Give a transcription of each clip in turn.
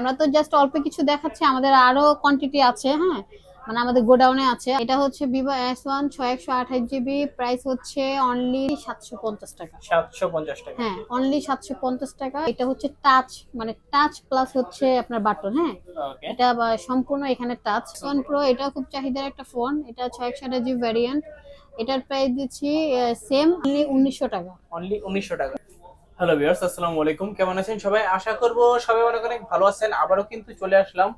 আমরা তো জাস্ট অল্প কিছু দেখাচ্ছি, আমাদের আরো কোয়ান্টিটি আছে। হ্যাঁ, মানে আমাদের গোডাউনে আছে। এটা হচ্ছে Vivo S1 6128GB, প্রাইস হচ্ছে অনলি 750 টাকা। 750 টাকা। হ্যাঁ, অনলি 750 টাকা। এটা হচ্ছে টাচ, মানে টাচ প্লাস হচ্ছে আপনার বাটন। হ্যাঁ, ওকে, এটা সম্পূর্ণ এখানে টাচ। S1 Pro এটা খুব চাহিদার একটা ফোন। এটা 6128GB ভ্যারিয়েন্ট। এটার প্রাইস দিচ্ছি সেম অনলি 1900 টাকা। অনলি 1900 টাকা। হ্যালো ভিউয়ার্স, আসসালামু আলাইকুম। কেমন আছেন সবাই? আশা করব সবাই অনেক অনেক ভালো আছেন। আবারও কিন্তু চলে আসলাম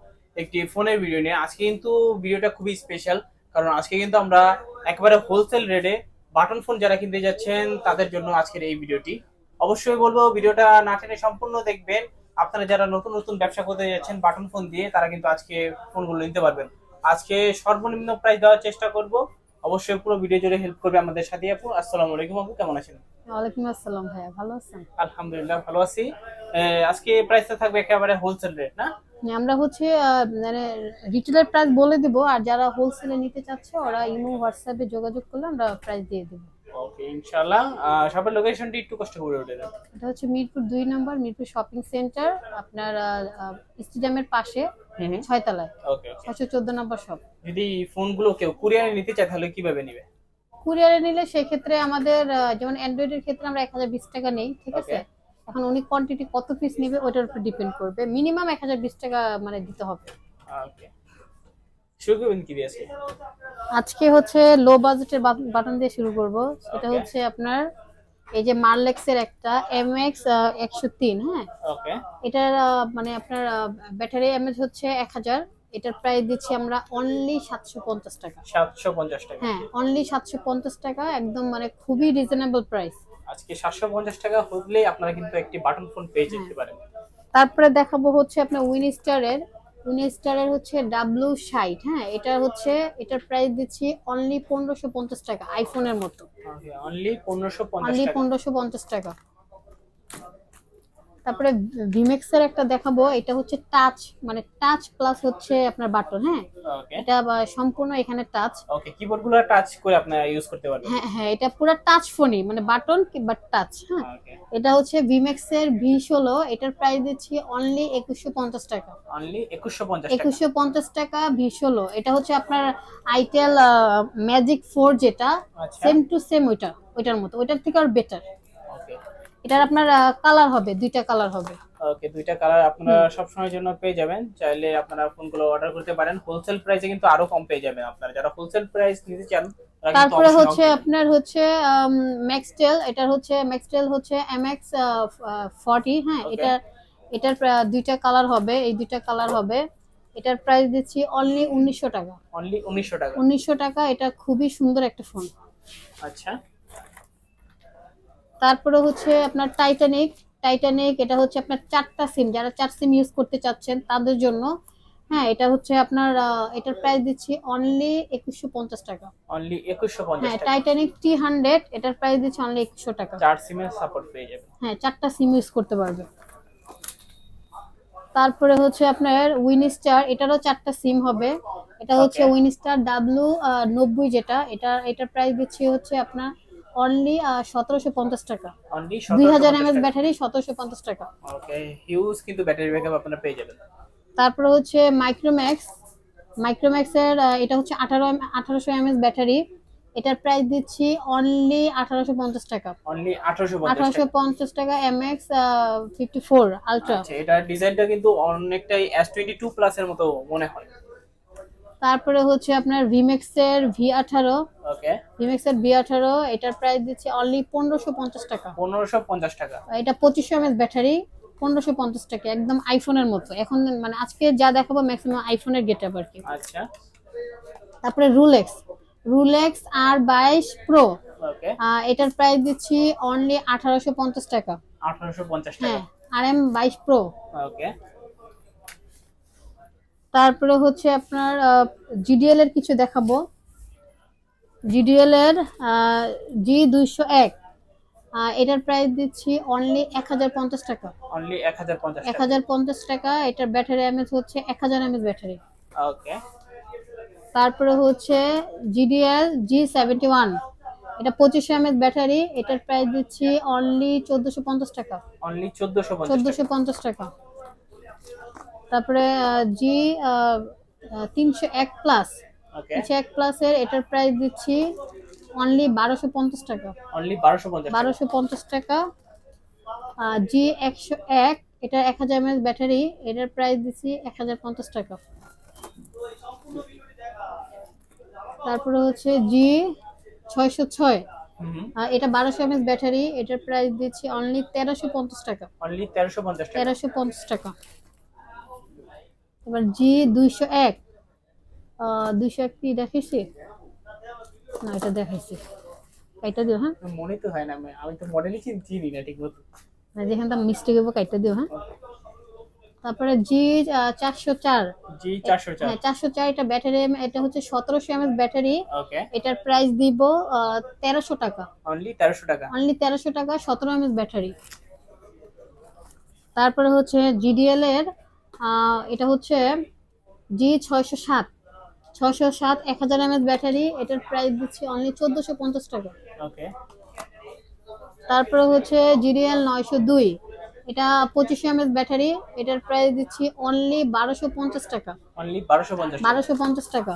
একটি ফোনের ভিডিও নিয়ে। আজকে কিন্তু ভিডিওটা খুবই স্পেশাল, কারণ আজকে কিন্তু আমরা একেবারে হোলসেল রেটে বাটন ফোন যারা কিনতে যাচ্ছেন তাদের জন্য আজকের এই ভিডিওটি। অবশ্যই বলবো ভিডিওটা না টেনে সম্পূর্ণ দেখবেন। আপনারা যারা নতুন নতুন ব্যবসা করতে যাচ্ছেন বাটন ফোন দিয়ে, তারা কিন্তু আজকে ফোনগুলো নিতে পারবেন। আজকে সর্বনিম্ন প্রাইস দেওয়ার চেষ্টা করব। অবশ্যই পুরো ভিডিও জুড়ে হেল্প করবে আমাদের সাথে আপু। আসসালামু আলাইকুম আপু, কেমন আছেন? ওয়ালাইকুম আসসালাম ভাইয়া, ভালো আছেন? আলহামদুলিল্লাহ ভালো আছি। আজকে প্রাইসটা থাকবে একেবারে হোলসেল রেট না? আমরা হচ্ছে মানে রিটেলের প্রাইস বলে দিব, আর যারা হোলসেলে নিতে চাচ্ছে ওরা ইমো হোয়াটসঅ্যাপে যোগাযোগ করলে আমরা প্রাইস দিয়ে দেব। ওকে ইনশাআল্লাহ। সবার লোকেশনটি একটু কষ্ট করে বলে দেন। এটা হচ্ছে মিরপুর 2 নম্বর, মিরপুর শপিং সেন্টার, আপনার স্টেডিয়ামের পাশে 6 তলায়, ওকে ওকে। 614 নম্বর শপ। যদি ফোনগুলো কেউ কুরিয়ারে নিতে চায় তাহলে কিভাবে নেবে? কুরিয়ারে নিলে সেক্ষেত্রে আমাদের যেমন অ্যান্ড্রয়েডের ক্ষেত্রে আমরা 1020 টাকা নেই, ঠিক আছে? ওকে এখন উনি কোয়ান্টিটি কত পিস নেবে ওটার উপর ডিপেন্ড করবে। মিনিমাম 1020 টাকা মানে দিতে হবে। ওকে। শুরু করবেন কি দিয়ে আজকে? আজকে হচ্ছে লো বাজেটের বাটন দিয়ে শুরু করব। সেটা Okay. হচ্ছে আপনার এই যে মার্লেক্সের একটা MX 103। হ্যাঁ, ওকে এটার মানে আপনার ব্যাটারি এমএচ হচ্ছে 1000। এটার প্রাইস দিচ্ছি আমরা অনলি 750 টাকা। 750 টাকা। হ্যাঁ, অনলি 750 টাকা, একদম মানে খুবই রিজনেবল প্রাইস। আজকে 750 টাকা হলেই আপনারা কিন্তু একটি বাটন ফোন পেয়ে যেতে পারেন। তারপরে দেখাবো হচ্ছে আপনার উইনস্টারের হচ্ছে W60। হ্যাঁ, এটা হচ্ছে এটার প্রাইস দিচ্ছি অনলি 1550 টাকা, আইফোনের মতো। ওকে, অনলি 1550 অনলি টাকা। 1550 টাকা। তারপরে ভিমেক্স এর একটা দেখাবো। এটা হচ্ছে টাচ, মানে টাচ প্লাস হচ্ছে আপনার বাটন। হ্যাঁ, ওকে এটা সম্পূর্ণ এখানে টাচ। ওকে, কিবোর্ডগুলো টাচ করে আপনারা ইউজ করতে পারবেন। হ্যাঁ হ্যাঁ, এটা পুরো টাচ ফোনই, মানে বাটন বাট টাচ। হ্যাঁ, ওকে, এটা হচ্ছে ভিমেক্স এর V16। এটার প্রাইস দিচ্ছি অনলি 2150 টাকা। অনলি 2150 টাকা। 2150 টাকা V16। এটা হচ্ছে আপনার আইটেল ম্যাজিক 4, যেটা আচ্ছা সেম টু সেম ওইটার মতো, ওইটার থেকে আর বেটার। ওকে এটার আপনার কালার হবে, দুইটা কালার হবে। ওকে, দুইটা কালার আপনারা সব সময়ের জন্য পেয়ে যাবেন। চাইলে আপনারা ফোনগুলো অর্ডার করতে পারেন। হোলসেল প্রাইসে কিন্তু আরো কম পেয়ে যাবেন আপনারা যারা হোলসেল প্রাইস নিতে চান। তারা কিন্তু তারপরে অবশ্যই হচ্ছে আপনার হচ্ছে ম্যাক্সটেল। এটার হচ্ছে ম্যাক্সটেল হচ্ছে MX 40। হ্যাঁ, ওকে এটার দুইটা কালার হবে, এই দুইটা কালার হবে। এটার প্রাইস দিচ্ছি অনলি 1900 টাকা। অনলি 1900 টাকা। 1900 টাকা। এটা খুবই সুন্দর একটা ফোন। আচ্ছা তারপরে হচ্ছে আপনার টাইটানিক। এটা হচ্ছে আপনার 4টা সিম, যারা 4 সিম ইউজ করতে চাচ্ছেন তাদের জন্য। হ্যাঁ, এটা হচ্ছে আপনার এটার প্রাইস দিচ্ছি অনলি 2150 টাকা। অনলি 2150 হ্যাঁ, টাকা। টাইটানিক T100, এটার প্রাইস দিচ্ছি অনলি 2100 টাকা। 4 সিমের সাপোর্ট পেয়ে যাবেন। হ্যাঁ, 4টা সিম ইউজ করতে পারবে। তারপরে হচ্ছে আপনার উইনস্টার, এটারও 4টা সিম হবে। এটা হচ্ছে Okay. উইনস্টার W90, যেটা এটার প্রাইস দিচ্ছি হচ্ছে আপনার অনলি 1750 টাকা। অনলি 2000 1750 mAh টাকা। ব্যাটারি, 1750 টাকা। ওকে, হিউজ কিন্তু ব্যাটারি ব্যাকআপ আপনারা পেয়ে যাবেন। তারপরে হচ্ছে মাইক্রোম্যাক্স এর এটা হচ্ছে 1800 mAh ব্যাটারি। এটার প্রাইস দিচ্ছি অনলি 1850 টাকা। অনলি 1850 টাকা। 1850 টাকা MX 54 আলট্রা। আচ্ছা, এটার ডিজাইনটা কিন্তু অনেকটাই S22 প্লাস এর মতো মনে হয়। তারপরে হচ্ছে আপনার ভিমেক্স এর ওকে, V18। এটার প্রাইস দিচ্ছি অনলি 1550 টাকা। 1550 টাকা। এটা 2500 mAh ব্যাটারি, 1550 টাকা, একদম আইফোনের মতো। এখন মানে আজকে যা দেখাবো ম্যাক্সিমাম আইফোনের গেটআপ আর কি। আচ্ছা তারপরে রুলেক্স R22 প্রো। ওকে, এটার প্রাইস দিচ্ছি অনলি 1850 টাকা। 1850 টাকা। হ্যাঁ, RM22 প্রো। ওকে তারপরে হচ্ছে আপনার GDL এর কিছু দেখাবো। GDL এর G201। এটার প্রাইস দিচ্ছি অনলি 1050 টাকা। অনলি 1050 টাকা। 1050 টাকা। এটার ব্যাটারি এমএচ হচ্ছে 1000 mAh ব্যাটারি। ওকে তারপরে হচ্ছে GDL G71। এটা 2500 mAh ব্যাটারি। এটার প্রাইস দিচ্ছি অনলি 1450 টাকা। অনলি 1450 টাকা। 1450 টাকা। তারপরে জি 301 প্লাস, ওকে 301 প্লাসের এটার প্রাইস দিচ্ছি অনলি 1250 টাকা। অনলি 1250 টাকা। 1250 টাকা। জি 101, এটা 1000 mAh ব্যাটারি, এটার প্রাইস দিচ্ছি 1050 টাকা। তারপরে হচ্ছে জি 606, এটা 1200 mAh ব্যাটারি, এটার প্রাইস দিচ্ছি অনলি 1350 টাকা। অনলি 1350 টাকা। 1350 টাকা। এবার জি 201, 201 কি দেখাইছি? না, এটা দেখাইছি। কাইটা দিও হ্যাঁ, মনে তো হয় না, আমি তো মডেলই চিনি না ঠিক মতো। না যেখানে মিস্টেক হবে কাইটা দিও হ্যাঁ। তারপরে জি 404, জি 404, হ্যাঁ 404, এটা ব্যাটারি, এটা হচ্ছে 1700 mAh ব্যাটারি, ওকে এটার প্রাইস দিব 1300 টাকা। অনলি 1300 টাকা। অনলি 1300 টাকা, 17 mAh ব্যাটারি। তারপরে হচ্ছে জিডিএল এর এটা হচ্ছে জি 607, 1000 mAh ব্যাটারি, এটার প্রাইস দিচ্ছি অনলি 1450 টাকা। ওকে তারপরে হচ্ছে জিডিএল 902, এটা 2500 mAh ব্যাটারি, এটার প্রাইস দিচ্ছি অনলি 1250 টাকা। অনলি 1250 টাকা। 1250 টাকা।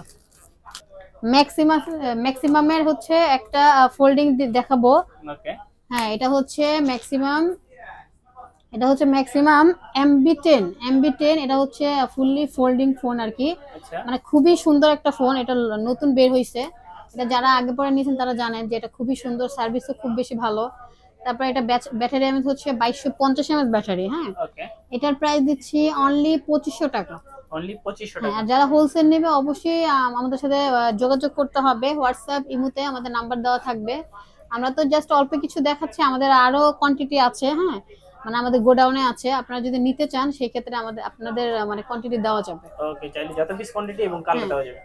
ম্যাক্সিমামের হচ্ছে একটা ফোল্ডিং দেখাবো। ওকে হ্যাঁ, এটা হচ্ছে ম্যাক্সিমাম MB10, এটা হচ্ছে ফুললি ফোল্ডিং ফোন আর কি। আচ্ছা মানে খুবই সুন্দর একটা ফোন, এটা নতুন বের হয়েছে। এটা যারা আগে পরে নিয়েছেন তারা জানেন যে এটা খুবই সুন্দর, সার্ভিসও খুব বেশি ভালো। তারপরে এটা ব্যাটারি এমএচ হচ্ছে 2250 mAh ব্যাটারি। হ্যাঁ, ওকে এটার প্রাইস দিচ্ছি অনলি 2500 টাকা। অনলি 2500 হ্যাঁ, টাকা। আর যারা হোলসেল নেবে অবশ্যই আমাদের সাথে যোগাযোগ করতে হবে। হোয়াটসঅ্যাপ, ইমোতে আমাদের নাম্বার দেওয়া থাকবে। আমরা তো জাস্ট অল্প কিছু দেখাচ্ছি, আমাদের আরো কোয়ান্টিটি আছে। হ্যাঁ, মানে আমাদের গোডাউনে আছে, আপনারা যদি নিতে চান সেই ক্ষেত্রে আপনাদের মানে কোয়ান্টিটি দেওয়া যাবে। ওকে, চাইলে যত পিস কোয়ান্টিটি এবং কালার দেওয়া যাবে।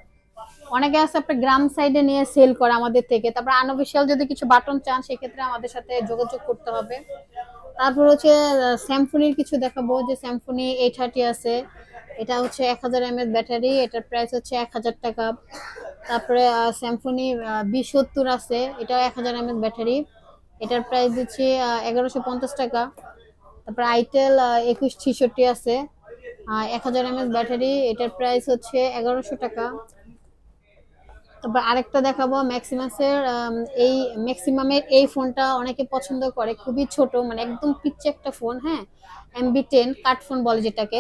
অনেকে আছে আপনার গ্রাম সাইডে নিয়ে সেল করে আমাদের থেকে। তারপর আনঅফিশিয়াল যদি কিছু বাটন চান সেই ক্ষেত্রে আমাদের সাথে যোগাযোগ করতে হবে। তারপর হচ্ছে স্যামসুনির কিছু দেখাবো, যে স্যামসুনি 830 আছে, এটা হচ্ছে 1000 mAh ব্যাটারি, এটার প্রাইস হচ্ছে 1000 টাকা। তারপরে স্যামসুনি 2070 আছে, এটাও 1000 mAh ব্যাটারি, এটার প্রাইস দিচ্ছি 1150 টাকা। তারপর আইটেল 2166 আছে, 1000 mAh ব্যাটারি, এটার প্রাইস হচ্ছে 1100 টাকা। তারপর আরেকটা দেখাবো ম্যাক্সিমাসের, ম্যাক্সিমামের এই ফোনটা অনেকে পছন্দ করে, খুবই ছোট, মানে একদম পিচ্চি একটা ফোন। হ্যাঁ, MB10 কাট ফোন বলে যেটাকে,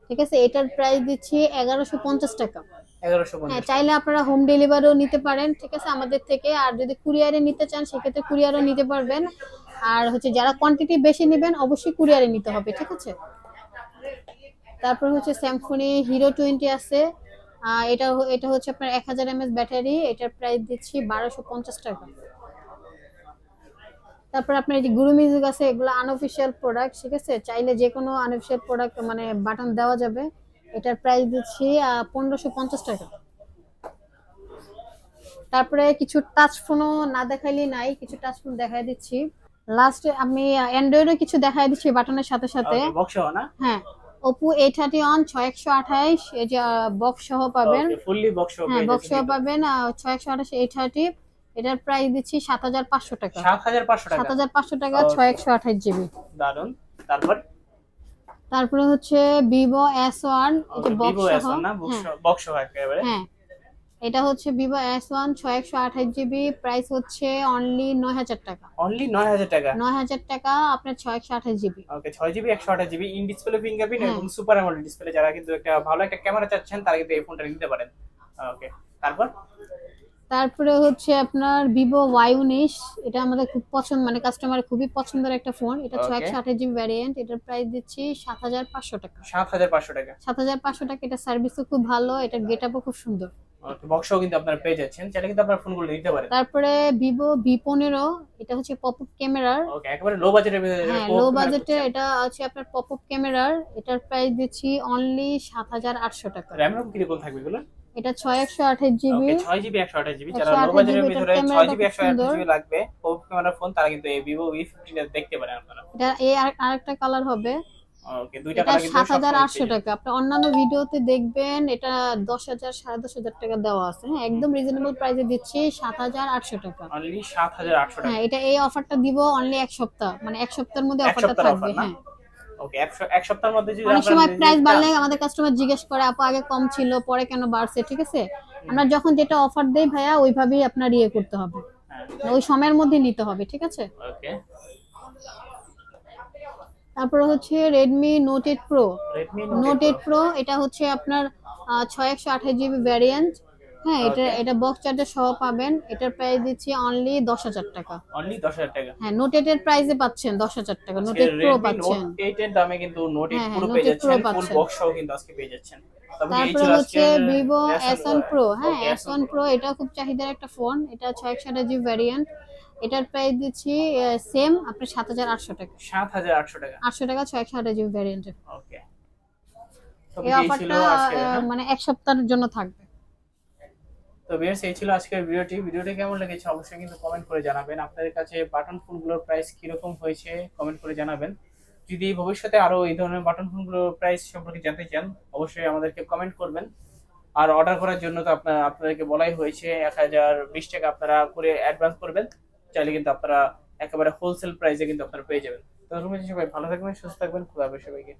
ঠিক আছে। এটার প্রাইস দিচ্ছি 1150 টাকা। 1150। হ্যাঁ, চাইলে আপনারা হোম ডেলিভারিও নিতে পারেন, ঠিক আছে, আমাদের থেকে। আর যদি কুরিয়ারে নিতে চান সেক্ষেত্রে কুরিয়ারও নিতে পারবেন। আর হচ্ছে যারা কোয়ান্টিটি বেশি নেবেন অবশ্যই কুরিয়ারে নিতে হবে, ঠিক আছে। তারপর হচ্ছে স্যামসুনি হিরো 20 আছে, এটা হচ্ছে আপনার 1000 mAh ব্যাটারি, এটার প্রাইস দিচ্ছি 1250 টাকা। তারপর আপনার এই যে গুরু মিউজিক আছে, এগুলো আনঅফিশিয়াল প্রোডাক্ট, ঠিক আছে। চাইলে যে কোনো আনঅফিশিয়াল প্রোডাক্ট মানে বাটন দেওয়া যাবে। এটার প্রাইস দিচ্ছি 1550 টাকা। তারপরে কিছু টাচ ফোনও না দেখাইলে নাই, কিছু টাচ ফোন দেখাই দিচ্ছি। লাস্টে আমি অ্যান্ড্রয়েডের কিছু দেখাই দিচ্ছি বাটনের সাথে সাথে। বক্স সহ না? হ্যাঁ, Oppo A31 6128, এই যে বক্স সহ পাবেন। ওকে, ফুললি বক্স সহ। হ্যাঁ, বক্স সহ পাবেন 6128 A30, এটার প্রাইস দিচ্ছি 7500 টাকা। 7500 টাকা। 7500 টাকা 6128 জিবি। দারুন। তারপরে হচ্ছে Vivo S1, এটা বক্স Vivo সহ। S1 না, বক্স সহ একেবারে। হ্যাঁ, এটা হচ্ছে Vivo S1 6128 জিবি, প্রাইস হচ্ছে অনলি 9000 টাকা। অনলি 9000 টাকা। 9000 টাকা আপনার 6128 GB. Okay, 6GB 128GB in display fingerprint এবং সুপার অ্যামোলেড ডিসপ্লে। যারা কিন্তু একটা ভালো একটা ক্যামেরা চাচ্ছেন তারা কিন্তু এই ফোনটা নিতে পারেন। ওকে, তারপরে হচ্ছে আপনার Vivo Y19, এটা আমাদের খুব পছন্দ, মানে কাস্টমারের খুবই পছন্দের একটা ফোন। এটা 6128 জিবি ভ্যারিয়েন্ট, এটার প্রাইস দিচ্ছি 7500 টাকা। 7500 টাকা। 7500 টাকা। এটা সার্ভিসও খুব ভালো, এটার গেটআপও খুব সুন্দর। ওকে, বক্সও কিন্তু আপনারা পেয়ে যাচ্ছেন, চাইলে কিন্তু আপনারা ফোনগুলো নিতে পারেন। তারপরে Vivo V15, এটা হচ্ছে পপআপ ক্যামেরার। ওকে, একেবারে লো বাজেটের ভিতরে। হ্যাঁ, লো বাজেটে এটা আছে আপনার পপআপ ক্যামেরার, এটার প্রাইস দিচ্ছি অনলি 7800 টাকা। র‍্যাম রম কিরকম থাকবে এগুলো? এটা 6128 জিবি। ওকে, 6GB 128GB। যারা লো বাজেটের ভিতরে 6GB 128GB লাগবে পপআপ ক্যামেরার ফোন, তারা কিন্তু এই Vivo V15 দেখতে পারেন আপনারা। এটা আরেকটা কালার হবে। ওকে, দুইটা কালার কিন্তু 7800 টাকা। আপনি অন্যান্য ভিডিওতে দেখবেন এটা 10000 10500 টাকা দেওয়া আছে। হ্যাঁ, একদম রিজনেবল প্রাইসে দিচ্ছি 7800 টাকা। অনলি 7800 টাকা। হ্যাঁ, এটা এই অফারটা দিব অনলি এক সপ্তাহ, মানে এক সপ্তাহের মধ্যে অফারটা থাকবে। হ্যাঁ, ওকে, এক সপ্তাহের মধ্যে যদি অনেক আপনারা সময় নিতে প্রাইস চান, বাড়লে আমাদের কাস্টমার জিজ্ঞেস করে আপু আগে কম ছিল পরে কেন বাড়ছে, ঠিক আছে? আমরা যখন যেটা অফার দেই ভাইয়া ওইভাবেই আপনার ইয়ে করতে হবে, হ্যাঁ ওই সময়ের মধ্যে নিতে হবে, ঠিক আছে? ওকে। তারপর হচ্ছে Redmi Note 8 Pro। Redmi Note Note 8 Pro এটা হচ্ছে আপনার 6128 GB ভ্যারিয়েন্ট। হ্যাঁ, Pro, এটা ওকে, এটা বক্স চার্জার সহ পাবেন। এটার প্রাইস দিচ্ছি অনলি 10,000 টাকা। অনলি 10,000 টাকা। হ্যাঁ, Note 8 এর প্রাইসে পাচ্ছেন 10,000 টাকা, আজকে Note 8 Pro Redmi পাচ্ছেন। Note 8 এর দামে কিন্তু Note 8 হ্যাঁ হ্যাঁ, পুরো Note পেয়ে 8 Pro যাচ্ছেন, ফুল পাচ্ছেন। বক্স সহ কিন্তু আজকে পেয়ে যাচ্ছেন। তবে এই তারপরে ছিল হচ্ছে আজকের Vivo রেশন। S1 Pro। হ্যাঁ, ওকে, S1 Pro এটা খুব চাহিদার একটা ফোন। এটা 6128 GB ভ্যারিয়েন্ট। এটার প্রাইস দিচ্ছি সেম আপনি 7,800 টাকা। 7,800 টাকা। 800 টাকা 6128 GB ভ্যারিয়েন্ট। ওকে, তবে এই এই ছিল অফারটা আজকে, হ্যাঁ। মানে এক সপ্তাহের জন্য থাকবে। তো ভিউয়ার্স, এই ছিল আজকের ভিডিওটি কেমন লেগেছে অবশ্যই কিন্তু কমেন্ট করে জানাবেন। আপনাদের কাছে বাটন ফোনগুলোর প্রাইস কিরকম হয়েছে কমেন্ট করে জানাবেন। যদি ভবিষ্যতে আরো এই ধরনের বাটন ফোনগুলোর প্রাইস সম্পর্কে জানতে চান অবশ্যই আমাদেরকে কমেন্ট করবেন। আর অর্ডার করার জন্য তো আপনাদেরকে বলাই হয়েছে 1020 টাকা আপনারা করে অ্যাডভান্স করবেন, চাইলে কিন্তু আপনারা একেবারে হোলসেল প্রাইসে কিন্তু আপনারা পেয়ে যাবেন। তো সবাই ভালো থাকবেন, সুস্থ থাকবেন, খোদা হাফেজ সবাইকে।